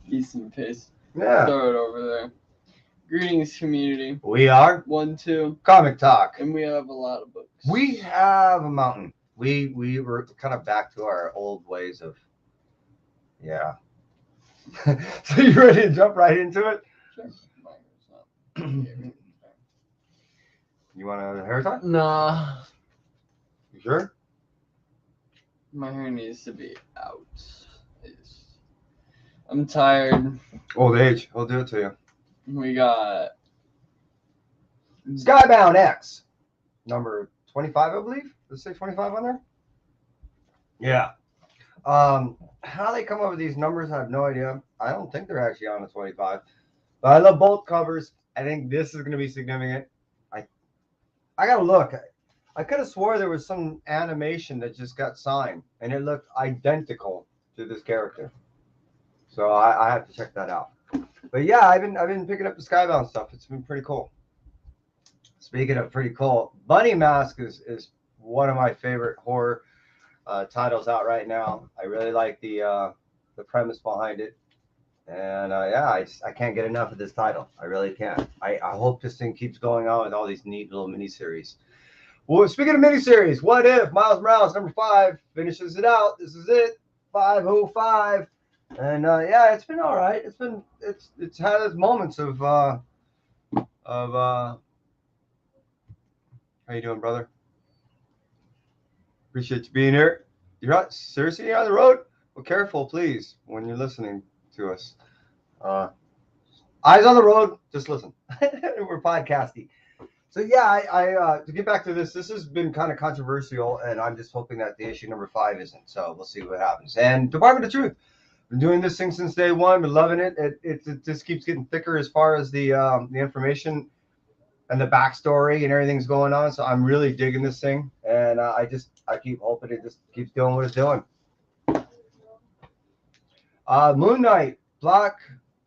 Decent pace. Yeah. Throw it over there. Greetings, community. We are 1, 2, Comic Talk. and we have a lot of books. We have a mountain. We were kind of back to our old ways of, yeah. So you ready to jump right into it? Sure. Mine is not. You want a hair tie? Nah. You sure? My hair needs to be out. I'm tired. Old age. We'll do it to you. We got Skybound X, number 25, I believe. Does it say 25 on there? Yeah. How they come up with these numbers, I have no idea. I don't think they're actually on the 25. But I love both covers. I think this is going to be significant. I got to look. I could have swore there was some animation that just got signed, and it looked identical to this character. So I have to check that out. But yeah, I've been picking up the Skybound stuff. It's been pretty cool. Speaking of pretty cool, Bunny Mask is one of my favorite horror titles out right now. I really like the premise behind it, and yeah, I can't get enough of this title. I really can't. I hope this thing keeps going on with all these neat little miniseries. Well, speaking of miniseries, What If Miles Morales number 5 finishes it out. This is it, 505. And yeah, it's been all right. It's had its moments of how you doing, brother? Appreciate you being here. You're out, seriously, you're on the road? Well, careful, please, when you're listening to us. Eyes on the road, just listen. We're podcasting. So yeah, I to get back to this has been kind of controversial, and I'm just hoping that the issue number 5 isn't. So we'll see what happens. And Department of Truth. Been doing this thing since day one. Been loving it. It just keeps getting thicker as far as the information and the backstory and everything's going on. So I'm really digging this thing, and I keep hoping it just keeps doing what it's doing. Moon Knight, Black,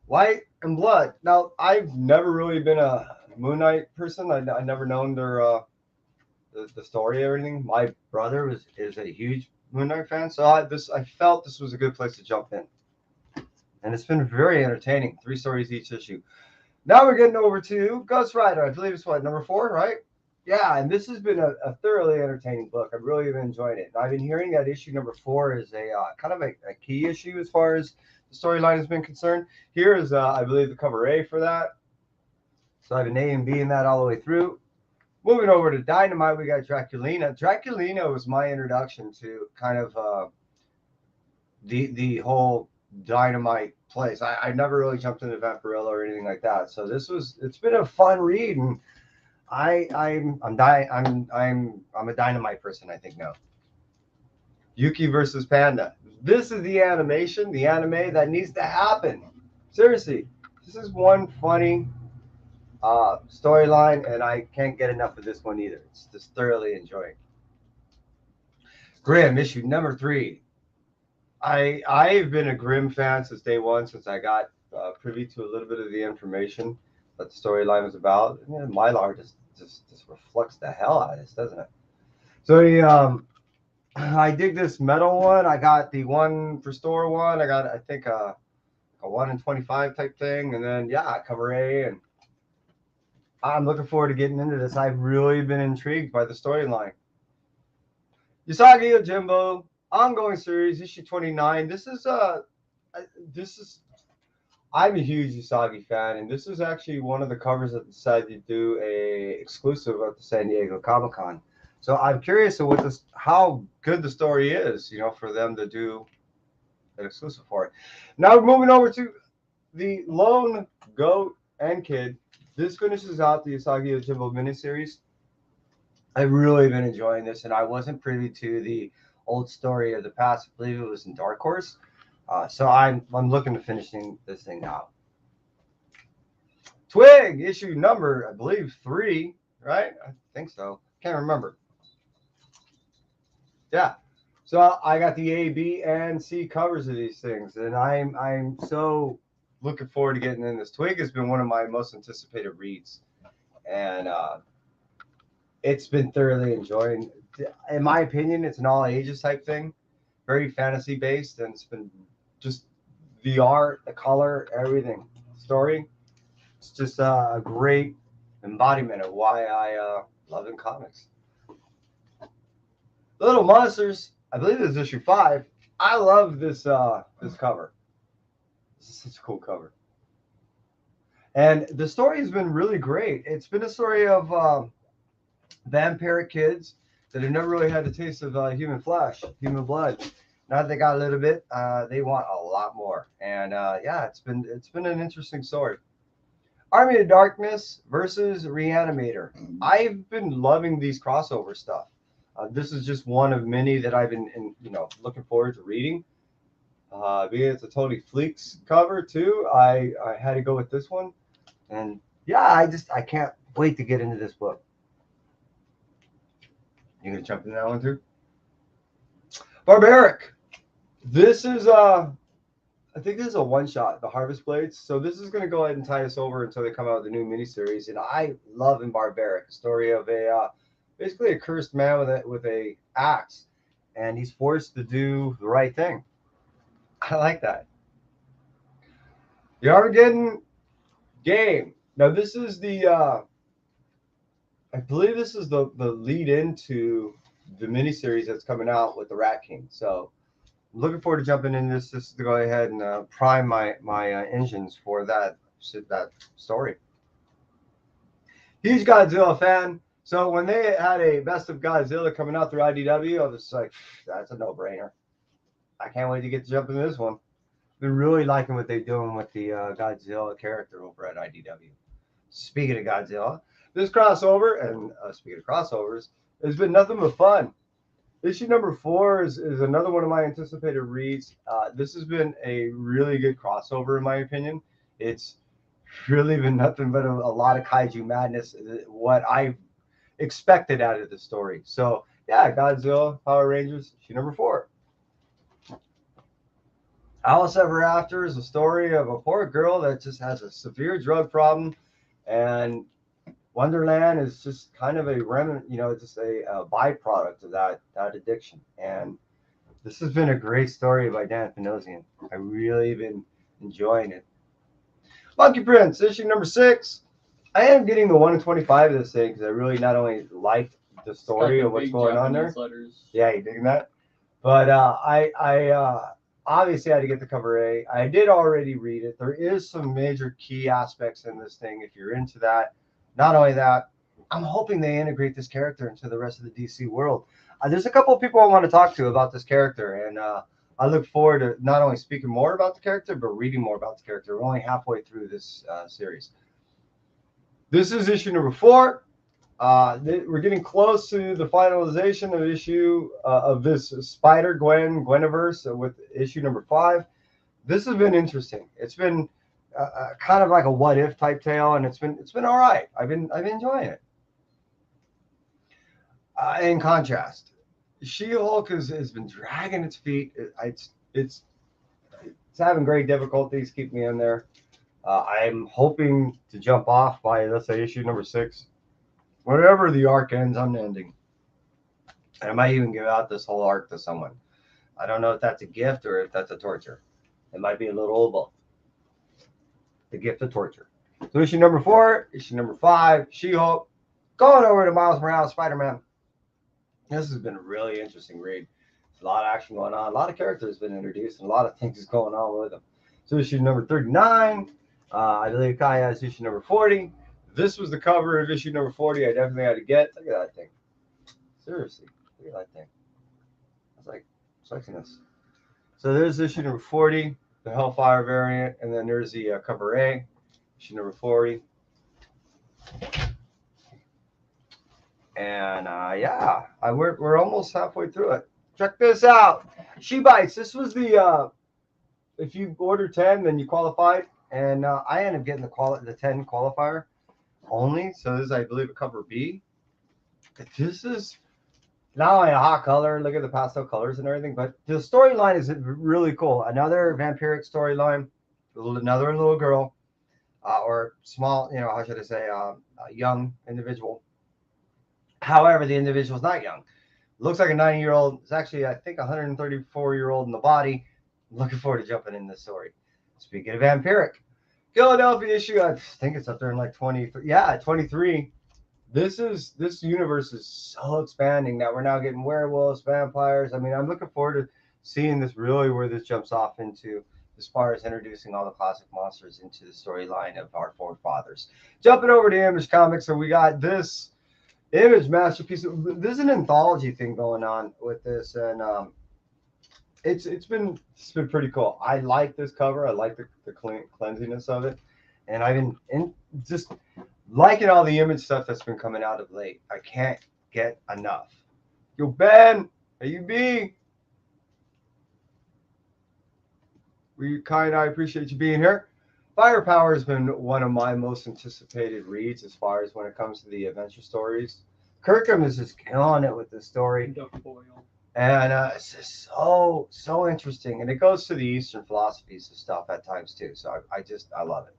White, and Blood. Now I've never really been a Moon Knight person. I never known their the story or everything. My brother is a huge Moon Knight fan, so I felt this was a good place to jump in, and it's been very entertaining. 3 stories each issue. Now we're getting over to Ghost Rider. I believe it's what, number 4, right? Yeah, and this has been a thoroughly entertaining book. I've really been enjoying it. I've been hearing that issue number 4 is a kind of a key issue as far as the storyline has been concerned. Here is, I believe, the cover A for that. So I have an A and B in that all the way through. Moving over to Dynamite, we got Draculina. Draculina was my introduction to kind of the whole Dynamite place. I never really jumped into Vampirella or anything like that. So it's been a fun read, and I'm a Dynamite person, I think now. Yuki versus Panda. This is the animation, the anime that needs to happen. Seriously, this is one funny storyline, and I can't get enough of this one either. It's just thoroughly enjoying. Grimm issue number 3. I've been a Grimm fan since day one, since I got privy to a little bit of the information that the storyline was about. And Mylar just reflects the hell out of this, doesn't it? So I dig this metal one. I got the 1 for store one. I got, I think, a 1 in 25 type thing, and then yeah, cover A, and I'm looking forward to getting into this. I've really been intrigued by the storyline. Usagi Yojimbo, ongoing series, issue 29. This is I'm a huge Usagi fan, and this is actually one of the covers that decided to do a exclusive at the San Diego Comic-Con. So I'm curious to how good the story is, for them to do an exclusive for it. Now we're moving over to the Lone Goat and Kid. This finishes out the Usagi Yojimbo miniseries. I've really been enjoying this, and I wasn't privy to the old story of the past. I believe it was in Dark Horse. So I'm looking to finishing this thing out. Twig, issue number, I believe, 3, right? I think so. Can't remember. Yeah. So I got the A, B, and C covers of these things, and I'm so looking forward to getting in this. Twig has been one of my most anticipated reads, and it's been thoroughly enjoying. In my opinion, it's an all ages type thing, very fantasy based, and it's been just the art, the color, everything. Story. It's just a great embodiment of why I love in comics. Little Monsters. I believe this is issue 5. I love this this cover. This is such a cool cover. And the story has been really great. It's been a story of vampiric kids that have never really had the taste of human flesh, human blood. Now that they got a little bit, they want a lot more. And yeah, it's been an interesting story. Army of Darkness versus Reanimator. I've been loving these crossover stuff. This is just one of many that I've been looking forward to reading. Being it's a Tony Fleecs cover too, I had to go with this one. And yeah, I can't wait to get into this book. You gonna jump into that one too? Barbaric. This is I think this is a one-shot, the Harvest Blades. So this is going to go ahead and tie us over until they come out with the new miniseries. And I love in Barbaric, a story of a basically a cursed man with a axe, and he's forced to do the right thing. I like that. The Armageddon game. Now this is the I believe this is the lead into the miniseries that's coming out with the Rat King. So I'm looking forward to jumping in this just to go ahead and prime my engines for that story. Huge Godzilla fan. So when they had a Best of Godzilla coming out through IDW, I was like, that's a no-brainer. I can't wait to get to jump into this one. Been really liking what they're doing with the Godzilla character over at IDW. Speaking of Godzilla, this crossover, and speaking of crossovers, has been nothing but fun. Issue number 4 is another one of my anticipated reads. This has been a really good crossover, in my opinion. It's really been nothing but a lot of kaiju madness, what I expected out of the story. So, yeah, Godzilla, Power Rangers, issue number 4. Alice Ever After is a story of a poor girl that just has a severe drug problem, and Wonderland is just kind of a remnant, just a byproduct of that addiction. And this has been a great story by Dan Panosian. I really been enjoying it. Monkey Prince, issue number 6. I am getting the 1 in 25 of this thing because I really not only liked the story of what's going on there. Letters. Yeah, you digging that? But I obviously had to get the cover A. I did already read it. There is some major key aspects in this thing if you're into that. Not only that, I'm hoping they integrate this character into the rest of the DC world. There's a couple of people I want to talk to about this character, and I look forward to not only speaking more about the character, but reading more about the character. We're only halfway through this series. This is issue number 4. We're getting close to the finalization of issue of this Spider-Gweniverse with issue number 5. This has been interesting. It's been kind of like a what if type tale, and it's been all right. I've been enjoying it. In contrast, She-Hulk has been dragging its feet. It's having great difficulties keeping me in there. I'm hoping to jump off by, let's say, issue number 6. Wherever the arc ends, I'm ending. And I might even give out this whole arc to someone. I don't know if that's a gift or if that's a torture. It might be a little of both. The gift of torture. So issue number 4, issue number 5, She-Hulk, going over to Miles Morales, Spider-Man. This has been a really interesting read. There's a lot of action going on. A lot of characters have been introduced and a lot of things going on with them. So issue number 39, I believe Kai has issue number 40. This was the cover of issue number 40. I definitely had to get. Look at that thing. Seriously, look at that thing. It's like sexiness. So there's issue number 40. The Hellfire variant, and then there's the cover A, issue number 40. And yeah, we're almost halfway through it. Check this out. She Bites. This was the if you order 10, then you qualified, and I ended up getting the 10 qualifier only. So this is, I believe, a cover B. This is not only a hot color, look at the pastel colors and everything, but the storyline is really cool. Another vampiric storyline, another little girl, or small, how should I say, a young individual. However, the individual is not young. Looks like a 90-year-old. It's actually, I think, a 134-year-old in the body. I'm looking forward to jumping in this story. Speaking of vampiric, Philadelphia issue, I think it's up there in like 20. Yeah, 23. This universe is so expanding that we're now getting werewolves, vampires. I mean, I'm looking forward to seeing this really where this jumps off into as far as introducing all the classic monsters into the storyline of our forefathers. Jumping over to Image Comics, so we got this Image masterpiece. There's an anthology thing going on with this, and it's been pretty cool. I like this cover. I like the cleansiness of it, and I've been just liking all the Image stuff that's been coming out of late. I can't get enough. Yo, Ben, AUB, I appreciate you being here. Firepower has been one of my most anticipated reads as far as when it comes to the adventure stories. Kirkham is just killing it with this story. And it's just so interesting. And it goes to the Eastern philosophies of stuff at times too. So I love it.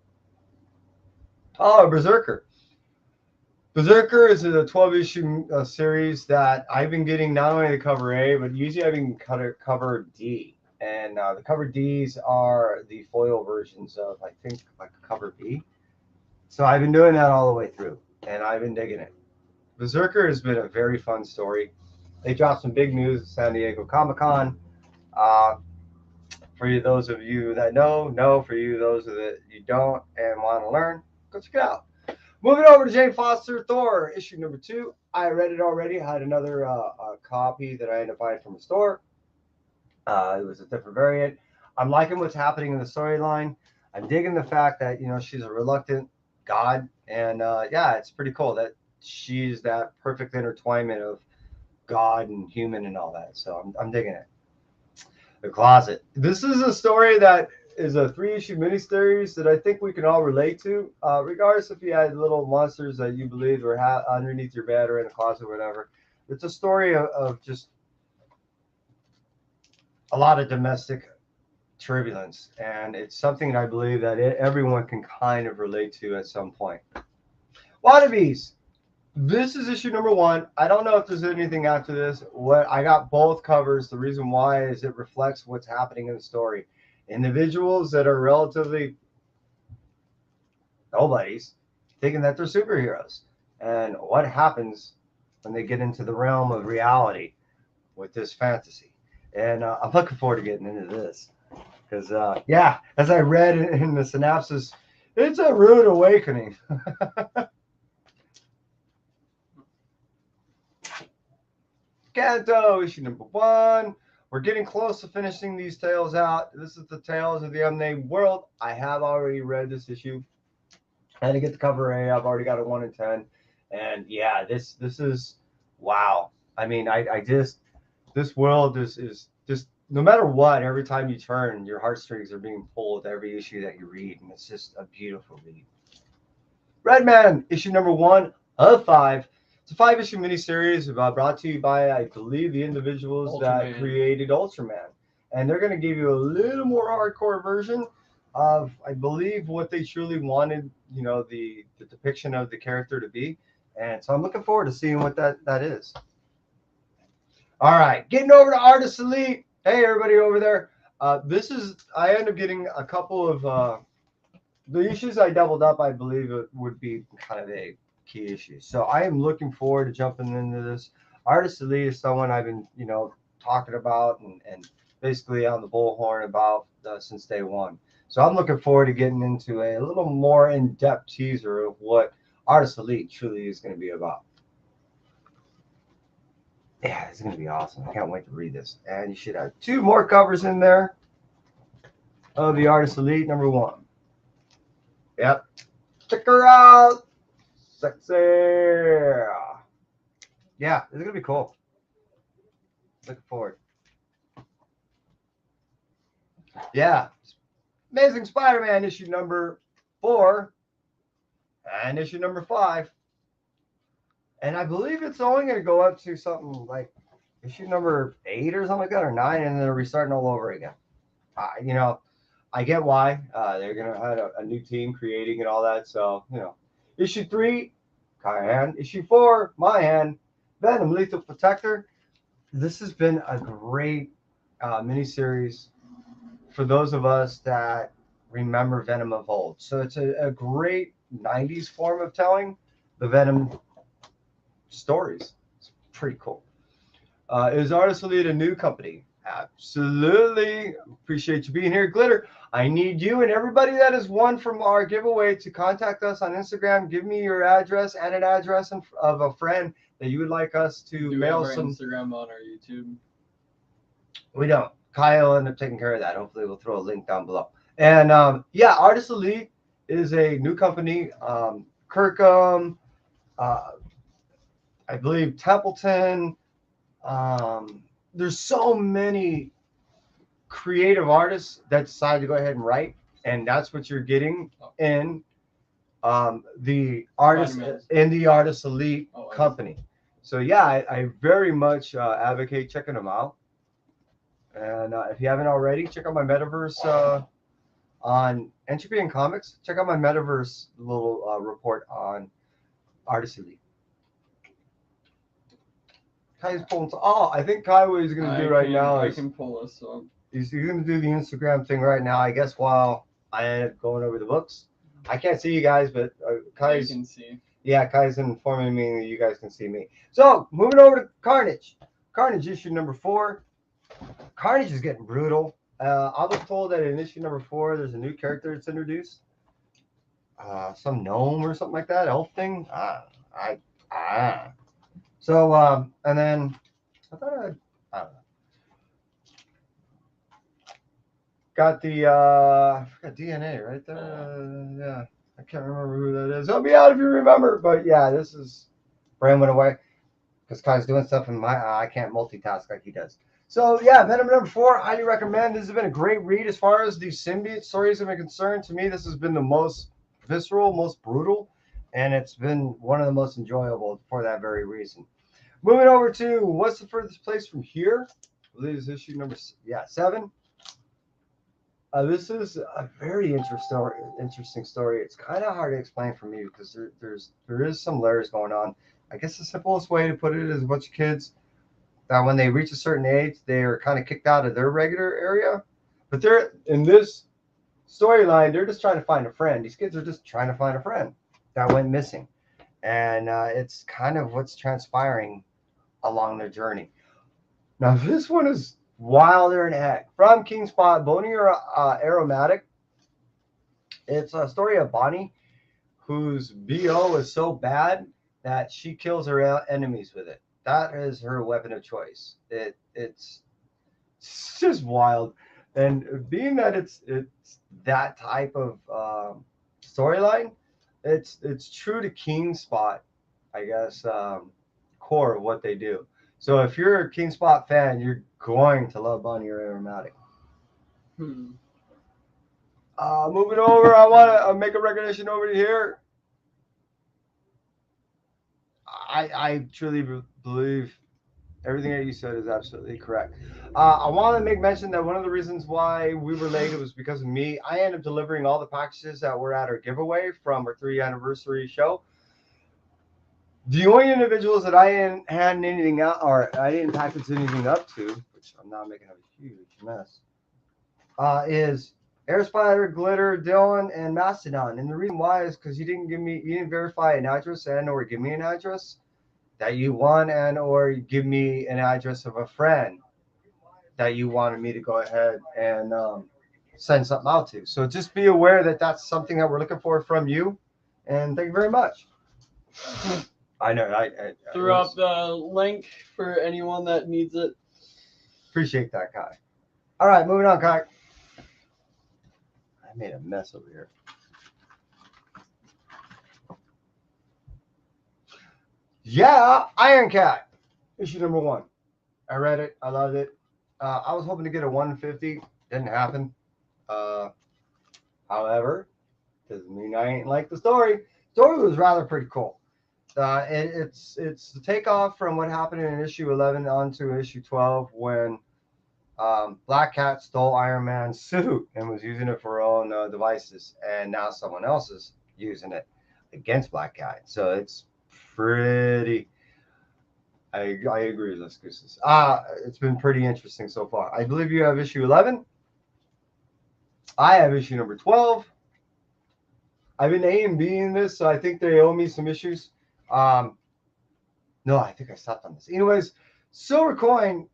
Oh, Berserker. Berserker is a 12-issue series that I've been getting not only the cover A, but usually I've been cover D. And the cover Ds are the foil versions of, I think, like cover B. So I've been doing that all the way through, and I've been digging it. Berserker has been a very fun story. They dropped some big news at San Diego Comic-Con. For those of you that know. For you, those that you don't and want to learn, go check it out. Moving over to Jane Foster, Thor, issue number 2. I read it already. I had another copy that I ended up buying from a store. It was a different variant. I'm liking what's happening in the storyline. I'm digging the fact that, she's a reluctant god. And yeah, it's pretty cool that she's that perfect intertwinement of God and human and all that. So I'm digging it. The Closet. This is a story that is a 3-issue miniseries that I think we can all relate to, regardless if you had little monsters that you believed were underneath your bed or in a closet or whatever. It's a story of just a lot of domestic turbulence, and it's something that I believe that everyone can kind of relate to at some point. Wannabes. This is issue number 1. I don't know if there's anything after this. I got both covers. The reason why is it reflects what's happening in the story. Individuals that are relatively nobodies thinking that they're superheroes, and what happens when they get into the realm of reality with this fantasy. And I'm looking forward to getting into this because, yeah, as I read in the synopsis, it's a rude awakening. Kanto, issue number 1. We're getting close to finishing these tales out. This is the Tales of the Unnamed World. I have already read this issue. I had to get the cover A. I've already got a 1 in 10. And yeah, this is wow. I mean, this world is just, no matter what, every time you turn, your heartstrings are being pulled every issue that you read, and it's just a beautiful read. Redman, issue number 1 of 5. It's a 5-issue miniseries brought to you by, I believe, the individuals that created Ultraman. And they're going to give you a little more hardcore version of, I believe, what they truly wanted, the depiction of the character to be. And so I'm looking forward to seeing what that is. All right, getting over to Artist Elite. Hey, everybody over there. I end up getting a couple of the issues I doubled up. I believe it would be kind of a key issues. So I am looking forward to jumping into this. Artist Elite is someone I've been, talking about and basically on the bullhorn about since day one. So I'm looking forward to getting into a little more in-depth teaser of what Artist Elite truly is going to be about. Yeah, it's going to be awesome. I can't wait to read this. And you should have 2 more covers in there of the Artist Elite number 1. Yep. Check her out. Sexy. Yeah, it's going to be cool. Looking forward. Yeah. Amazing Spider-Man issue number 4 and issue number 5. And I believe it's only going to go up to something like issue number 8 or something like that, or 9, and then they're restarting all over again. I get why. They're going to have a new team creating and all that. So, issue 3, Kyan. Issue 4, my hand. Venom, Lethal Protector. This has been a great miniseries for those of us that remember Venom of old. So it's a great 90s form of telling the Venom stories. It's pretty cool. Is Artist Elite a new company? Absolutely. Appreciate you being here, Glitter. I need you and everybody that has won from our giveaway to contact us on Instagram. Give me your address and an address of a friend that you would like us to mail we have some. our Instagram on our YouTube? We don't. Kyle will end up taking care of that. Hopefully, we'll throw a link down below. And yeah, Artist Elite is a new company. Kirkham, I believe Templeton. There's so many creative artists that decide to go ahead and write, and that's what you're getting in the artist elite company. So yeah, I very much advocate checking them out. And if you haven't already, check out my metaverse on Entropy and Comics. Check out my metaverse little report on Artist Elite. Kai's pulling. I think Kai, what he's going to do right now is I can pull this up. He's going to do the Instagram thing right now, I guess, while I end up going over the books. I can't see you guys, but Kai's. You can see. Yeah, Kai's informing me that you guys can see me. So, moving over to Carnage. Carnage issue number 4. Carnage is getting brutal. I was told that in issue number 4, there's a new character that's introduced. Some gnome or something like that, elf thing. So, and then I thought I don't know. Got the I forgot DNA right there. Yeah, I can't remember who that is. Help me out if you remember. But yeah, this is Brain went away because Kai's doing stuff in my I can't multitask like he does. So yeah, Venom number 4, highly recommend. This has been a great read as far as these symbiote stories have been concerned. To me, this has been the most visceral, most brutal, and it's been one of the most enjoyable for that very reason. Moving over to what's the furthest place from here? I believe it's issue number 7. This is a very interesting story. It's kind of hard to explain for me because there is some layers going on. I guess the simplest way to put it is a bunch of kids that when they reach a certain age, they're kind of kicked out of their regular area. But they're in this storyline, they're just trying to find a friend. These kids are just trying to find a friend that went missing. And it's kind of what's transpiring along their journey. Now, this one is wilder than heck. From King Spot, Bony Aromatic. It's a story of Bonnie, whose BO is so bad that she kills her enemies with it. That is her weapon of choice. It's just wild. And being that it's that type of storyline, it's true to King Spot, I guess, core of what they do. So if you're a King Spot fan, you're going to love Bonnie Aromatic. Moving over, I want to make a recognition over to here. I truly believe everything that you said is absolutely correct. I want to make mention that one of the reasons why we were late was because of me. I ended up delivering all the packages that were at our giveaway from our 3rd anniversary show. The only individuals that I didn't hand anything out, or I didn't package anything up to, which I'm now making a huge mess, is Air Spider, Glitter, Dylan, and Mastodon. And the reason why is because you didn't verify an address and or give me an address that you won, and or you give me an address of a friend that you wanted me to go ahead and send something out to. So just be aware that that's something that we're looking for from you. And thank you very much. I know. I threw up the link for anyone that needs it. Appreciate that, Kai. All right, moving on, Kai. I made a mess over here. Yeah, Iron Cat, issue number 1. I read it. I loved it. I was hoping to get a 150. Didn't happen. However, doesn't mean I ain't like the story. Story was rather pretty cool. It's the takeoff from what happened in issue 11 onto issue 12 when Black Cat stole Iron Man's suit and was using it for her own devices, and now someone else is using it against Black Cat. So it's pretty. I agree with those excuses. It's been pretty interesting so far. I believe you have issue 11. I have issue number 12. I've been A and B in this, so I think they owe me some issues. No, I think I stopped on this. Anyways, Silver Coin.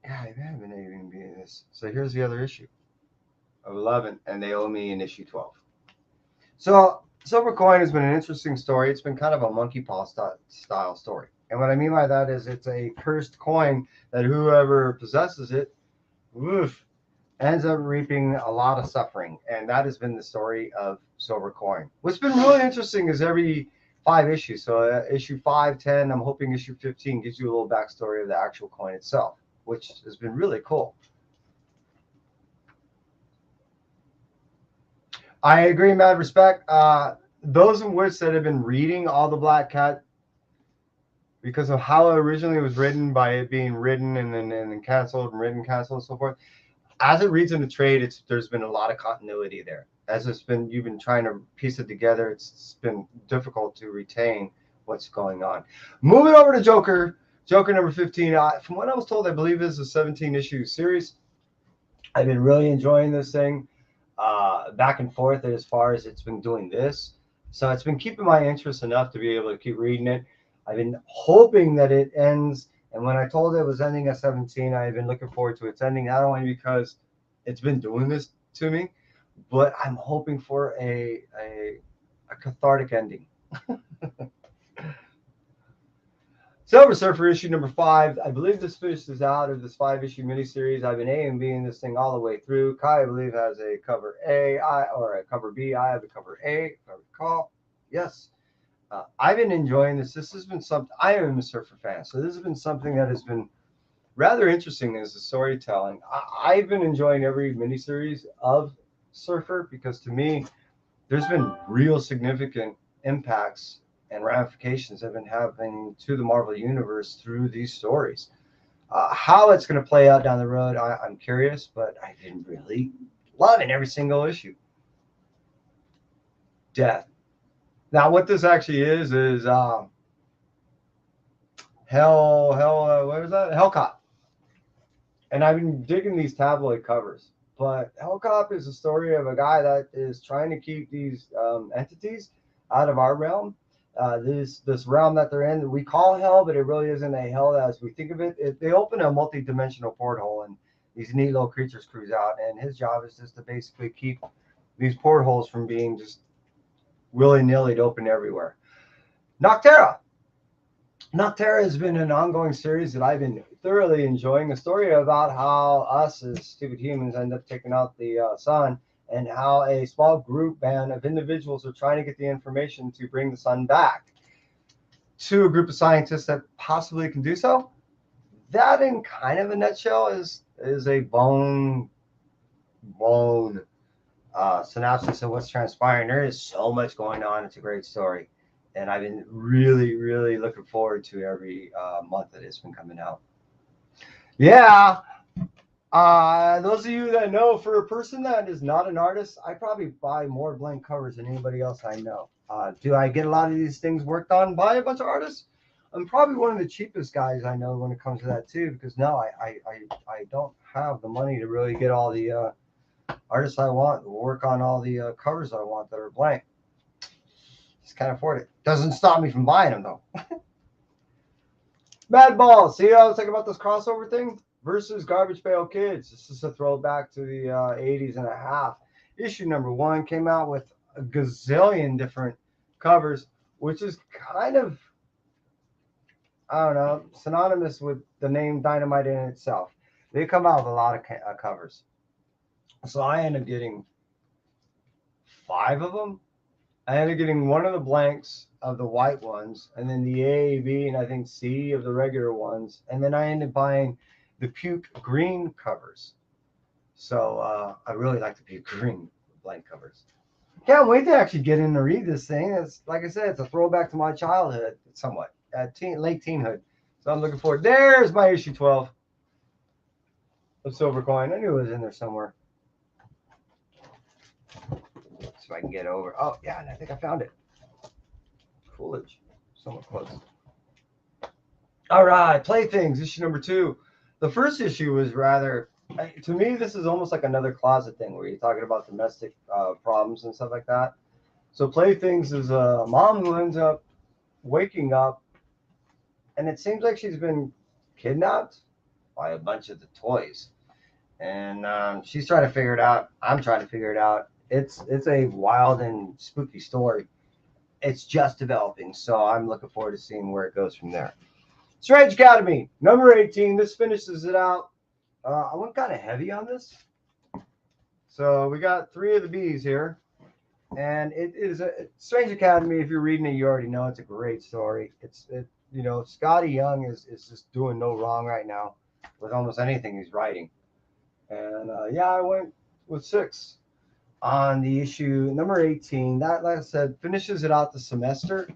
Yeah, I have been A and B in this. So here's the other issue of 11, and they owe me an issue 12. So Silver Coin has been an interesting story. It's been kind of a monkey paw style story. And what I mean by that is it's a cursed coin that whoever possesses it, woof, ends up reaping a lot of suffering. And that has been the story of Silver Coin. What's been really interesting is every 5 issues. So issue 5, 10, I'm hoping issue 15 gives you a little backstory of the actual coin itself, which has been really cool. I agree, mad respect. Those in which that have been reading all the Black Cat, because of how originally it was written, by it being written and then canceled and written, canceled, and so forth. As it reads in the trade, there's been a lot of continuity there. As you've been trying to piece it together, it's been difficult to retain what's going on. Moving over to Joker number 15. From what I was told, I believe this is a 17-issue series. I've been really enjoying this thing. Back and forth as far as it's been doing this. So it's been keeping my interest enough to be able to keep reading it. I've been hoping that it ends. And when I told it was ending at 17, I've been looking forward to its ending, not only because it's been doing this to me, but I'm hoping for a cathartic ending. Silver Surfer issue number 5. I believe this finishes out of this 5-issue miniseries. I've been A and B in this thing all the way through. Kai, I believe, has a cover A, or a cover B. I have a cover A, if I recall. Yes. I've been enjoying this. This has been something. I am a Surfer fan, so this has been something that has been rather interesting as a storytelling. I've been enjoying every miniseries of Surfer because, to me, there's been real significant impacts and ramifications have been happening to the Marvel Universe through these stories. How it's going to play out down the road, I'm curious, but I've been really loving every single issue. Death. Now, what this actually is what was that? Hellcop. And I've been digging these tabloid covers. But Hellcop is a story of a guy that is trying to keep these entities out of our realm. This realm that they're in, we call hell, but it really isn't a hell as we think of it. They open a multi-dimensional porthole, and these neat little creatures cruise out, and his job is just to basically keep these portholes from being just willy-nilly to open everywhere. Noctera has been an ongoing series that I've been thoroughly enjoying. A story about how us as stupid humans end up taking out the sun, and how a small group band of individuals are trying to get the information to bring the sun back to a group of scientists that possibly can do so. That, in kind of a nutshell, is a bone synopsis of what's transpiring. There is so much going on. It's a great story. And I've been really, really looking forward to every month that it's been coming out. Yeah. Those of you that know, for a person that is not an artist, I probably buy more blank covers than anybody else I know. Do I get a lot of these things worked on by a bunch of artists? I'm probably one of the cheapest guys I know when it comes to that too, because no, I don't have the money to really get all the artists I want, work on all the covers I want that are blank. Just can't afford it. Doesn't stop me from buying them though. Madball. See what I was thinking about this crossover thing? Versus Garbage Pail Kids. This is a throwback to the 80s and a half. Issue number 1 came out with a gazillion different covers, which is kind of, I don't know, synonymous with the name Dynamite in itself. They come out with a lot of covers. So I ended up getting 5 of them. I ended up getting one of the blanks of the white ones, and then the A, B, and I think C of the regular ones. And then I ended up buying the puke green covers. So I really like the puke green blank covers. Can't wait to actually get in to read this thing. It's, like I said, it's a throwback to my childhood, somewhat, late teenhood. So I'm looking forward. There's my issue 12 of Silver Coin. I knew it was in there somewhere. So I can get over. Oh, yeah, and I think I found it. Coolidge. Somewhat close. All right, Playthings, issue number 2. The first issue was rather To me, this is almost like another closet thing where you're talking about domestic problems and stuff like that. So Playthings is a mom who ends up waking up, and it seems like she's been kidnapped by a bunch of the toys, and she's trying to figure it out. I'm trying to figure it out. It's a wild and spooky story. It's just developing, so I'm looking forward to seeing where it goes from there. Strange Academy, number 18. This finishes it out. I went kind of heavy on this. So we got 3 of the B's here. And it is a Strange Academy. If you're reading it, you already know it's a great story. Scotty Young is just doing no wrong right now with almost anything he's writing. And I went with 6 on the issue number 18. That, like I said, finishes it out the semester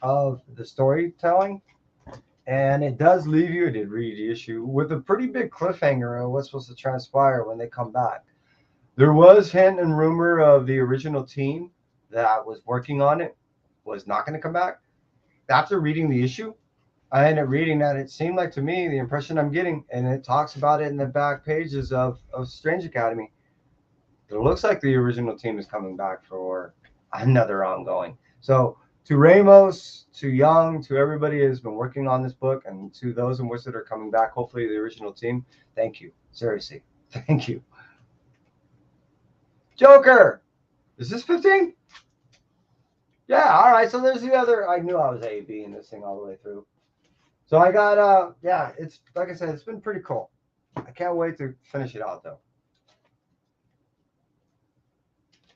of the storytelling. And it does leave you, I did read the issue, with a pretty big cliffhanger on what's supposed to transpire when they come back. There was hint and rumor of the original team that was working on it was not going to come back. After reading the issue, I ended up reading that. It seemed like to me, the impression I'm getting, and it talks about it in the back pages of Strange Academy, it looks like the original team is coming back for another ongoing. So to Ramos, to Young, to everybody who's been working on this book, and to those in which that are coming back, hopefully the original team, thank you. Seriously, thank you. Joker, is this 15? Yeah, all right. So there's the other. I knew I was A, B in this thing all the way through. So I got, it's like I said, it's been pretty cool. I can't wait to finish it out though.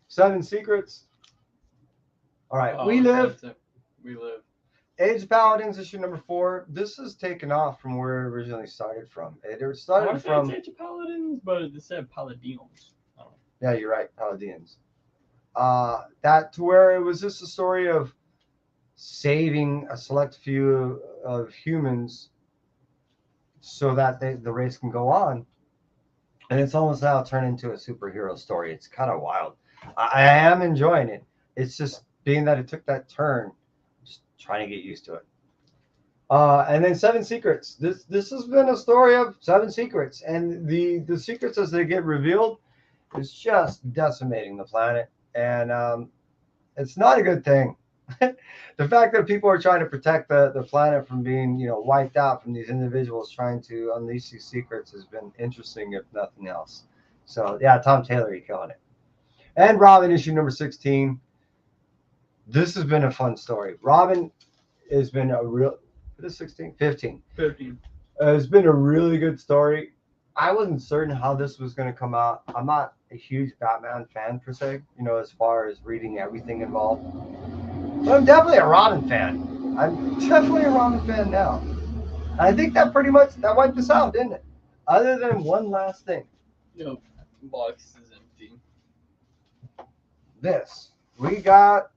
7 Secrets. All right, We Live. We Live. Age of Paladins, issue number 4. This is taken off from where it originally started from. It started from Age of Paladins, but it said Paladins. Oh. Yeah, you're right, Paladins. That to where it was just a story of saving a select few of humans so that the race can go on. And it's almost now turned into a superhero story. It's kind of wild. I am enjoying it. It's just being that it took that turn, just trying to get used to it. And then 7 Secrets. This has been a story of 7 secrets, and the secrets as they get revealed is just decimating the planet, and it's not a good thing. The fact that people are trying to protect the planet from being wiped out from these individuals trying to unleash these secrets has been interesting, if nothing else. So yeah, Tom Taylor, you're killing it. And Robin, issue number 16. This has been a fun story. Robin has been a real. It is 16? 15. 15. It's been a really good story. I wasn't certain how this was going to come out. I'm not a huge Batman fan per se, as far as reading everything involved. But I'm definitely a Robin fan. I'm definitely a Robin fan now. And I think that pretty much that wiped us out, didn't it? Other than one last thing. Nope. Box is empty. This. We got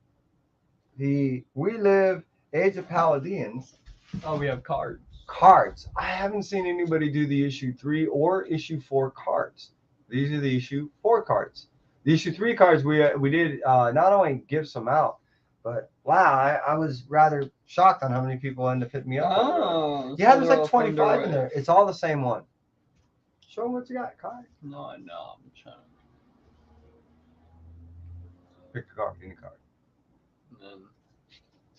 the We Live Age of Paladins. Oh, we have cards. Cards. I haven't seen anybody do the issue 3 or issue 4 cards. These are the issue 4 cards. The issue 3 cards we did not only give some out, but wow, I was rather shocked on how many people ended up hitting me up. Oh, yeah, there's like 25 in there. It's all the same one. Show them what you got, Kai. No, I'm trying to pick a card, any card. And then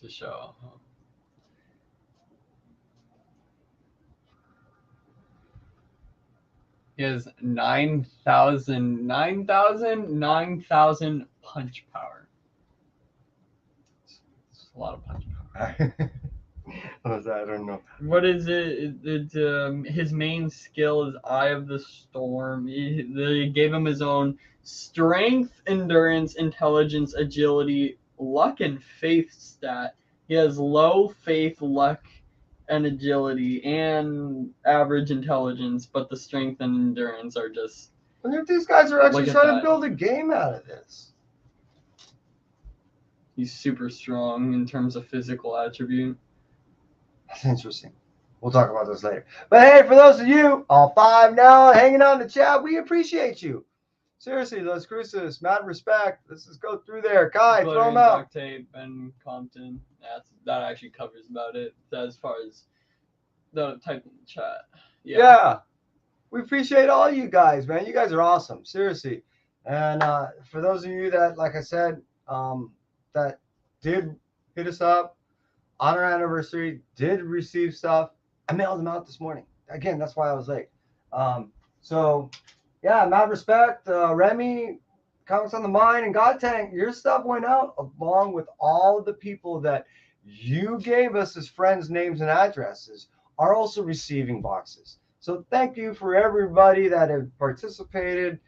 to show. He has 9,000 punch power. It's a lot of punch power. What was that? I don't know. What is it? His main skill is Eye of the Storm. They gave him his own strength, endurance, intelligence, agility, luck, and faith stat. He has low faith, luck, and agility, and average intelligence, but the strength and endurance are just. And if these guys are actually trying to build a game out of this. He's super strong in terms of physical attribute. That's interesting. We'll talk about this later. But hey, for those of you, all 5 now, hanging on the chat, we appreciate you. Seriously, Los Cruces, mad respect. Let's just go through there. Kai, throw them out. Duct tape and Compton. That actually covers about it as far as the type in the chat. Yeah. We appreciate all you guys, man. You guys are awesome, seriously. And for those of you that, like I said, that did hit us up on our anniversary, did receive stuff, I mailed them out this morning. Again, that's why I was late. So, yeah, mad respect. Remy, Comics on the Mind, and God Tank, your stuff went out along with all the people that you gave us as friends' names and addresses are also receiving boxes. So thank you for everybody that have participated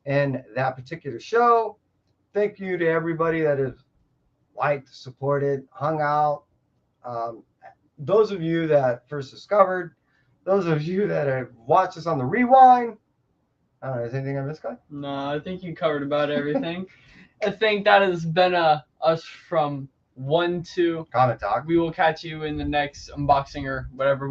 in that particular show. Thank you to everybody that has liked, supported, hung out. Um, those of you that first discovered, those of you that have watched us on the rewind. I don't know, is anything I missed, guy? No, I think you covered about everything. I think that has been us from 1 to. Comment talk. We will catch you in the next unboxing or whatever we